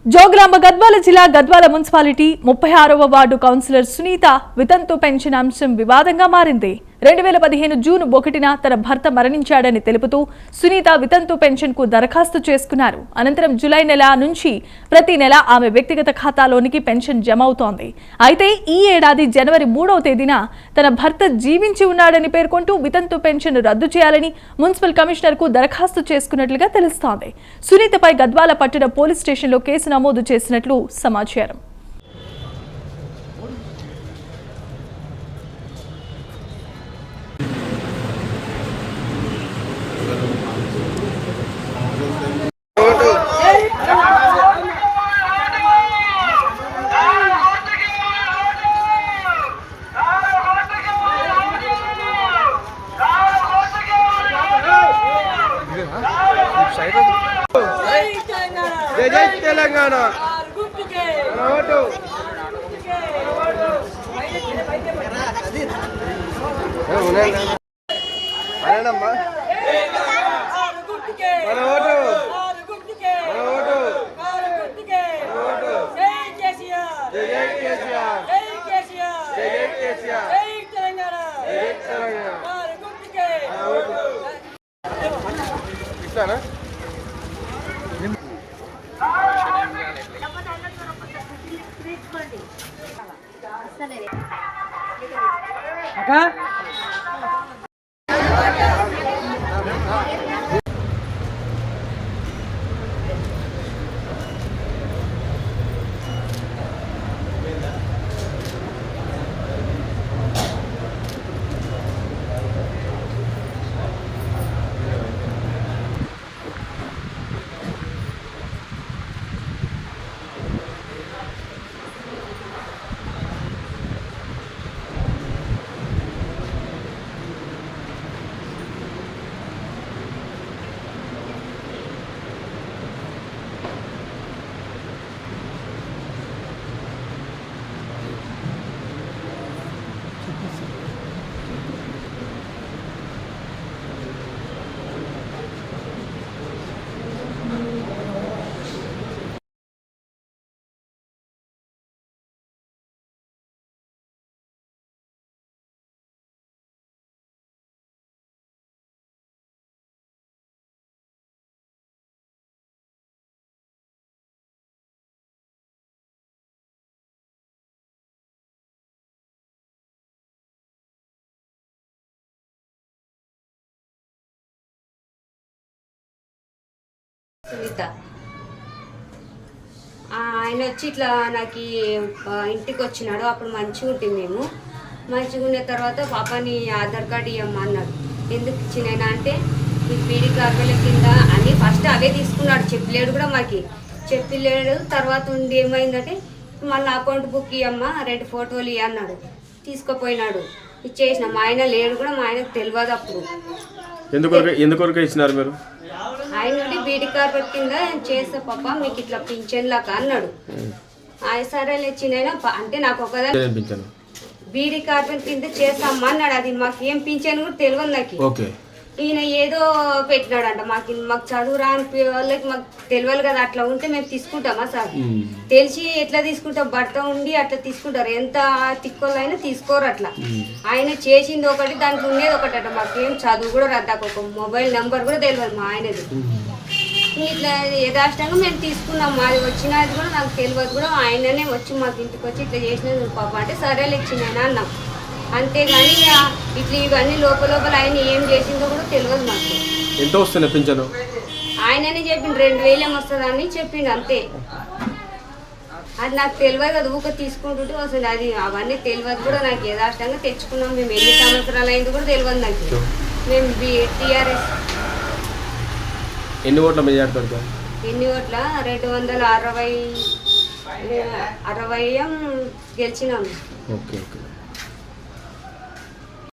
జోగులాంబ గద్వాల జిల్లా గద్వాల మున్సిపాలిటీ 36వ ward councillor Sunitha వితంతు పెన్షన్ అంశం వివాదంగా మారింది. 2015 జూన్ 1న తన భర్త మరణించాడని తెలుపుతూ సునీత వితంతు పెన్షన్ కు దరఖాస్తు చేసుకున్నారు. అనంతరం జూలై నెల నుంచి ప్రతి నెల ఆమె వ్యక్తిగత ఖాతాలోనికి పెన్షన్ జమ అవుతోంది. అయితే ఈ ఏడాది జనవరి 3వ తేదీన తన భర్త జీవించి ఉన్నాడని పేర్కొంటూ వితంతు పెన్షన్ రద్దు చేయాలని మున్సిపల్ కమిషనర్ కు దరఖాస్తు చేసుకున్నట్లుగా తెలుస్తోంది. సునీతపై గద్వాల పట్టణ పోలీస్ స్టేషన్లో కేసు నమోదు చేసినట్లు సమాచారం. జై తెలంగాణ ఇట్లానా అక్క సునీత ఆయన వచ్చి ఇట్లా నాకు ఇంటికి వచ్చినాడు. అప్పుడు మంచిగా ఉంటుంది. మేము మంచిగా ఉన్న తర్వాత పాపని ఆధార్ కార్డు ఇవ్వమ్మా అన్నాడు. ఎందుకు ఇచ్చినైనా అంటే ఈ బీడీ కార్డుల కింద అని ఫస్ట్ అవే తీసుకున్నాడు. చెప్పలేడు కూడా మాకు చెప్పలేడు. తర్వాత ఉండి ఏమైందంటే మళ్ళీ అకౌంట్ బుక్ ఇవ్వమ్మా 2 ఫోటోలు ఇవ్వ అన్నాడు. తీసుకుపోయినాడు. ఇచ్చేసిన మా ఆయన లేడు కూడా. మా ఆయనకు తెలియదు అప్పుడు. ఎందుకొరకు ఇచ్చినారు మీరు? ఆయన నుండి బీడీ కార్పెట్ కింద చేస్తా పాప మీకు ఇట్లా పింఛన్ లాగా అన్నాడు. ఆయన సరే ఇచ్చినైనా అంటే నాకు ఒకదాని బీడీ కార్పెట్ కింద చేస్తామా అన్నాడు. అది మాకు ఏం పింఛన్ కూడా తెలియదు నాకు. ఈయన ఏదో పెట్టినాడంట. మాకు చదువు రాని వాళ్ళకి మాకు తెలియదు కదా. అట్లా ఉంటే మేము తీసుకుంటామా సార్? తెలిసి ఎట్లా తీసుకుంటాం? భర్త ఉండి అట్లా తీసుకుంటారు. ఎంత తిక్కోళ్ళైనా తీసుకోరు అట్లా. ఆయన చేసింది ఒకటి, దాంట్లో ఉండేది ఒకటి అట. మాకేం చదువు కూడా రద్దాక ఒక మొబైల్ నెంబర్ కూడా తెలియదు మా ఆయనది. ఇట్లా యథాష్టంగా మేము తీసుకున్నాం. మాది వచ్చినది కూడా నాకు తెలియదు కూడా. ఆయననే వచ్చి మాకు ఇంటికి వచ్చి ఇట్లా చేసినది పాప అంటే సరేలే ఇచ్చిందని అన్నాం. అంతేగాని ఇట్లా ఇవన్నీ లోపల ఆయన ఏం చేసిందో కూడా తెలియదు మాకు. ఎంత వస్తుంది పింఛను? ఆయననే చెప్పిండు 2000 వస్తుందని చెప్పిండు అంతే. అది నాకు తెలియదు కదా. ఊక తీసుకుంటుంటే వస్తుంది. అది అవన్నీ తెలియదు కూడా నాకు. యథాష్టంగా తెచ్చుకున్నాం. మేము ఎన్ని సంవత్సరాలు అయింది కూడా తెలియదు నాకు. మేము టీఆర్ఎస్ ఎన్ని ఓట్ల మెజార్టీ పడతారు? ఎన్ని ఓట్ల 260 గెలిచినాము. ఓకే.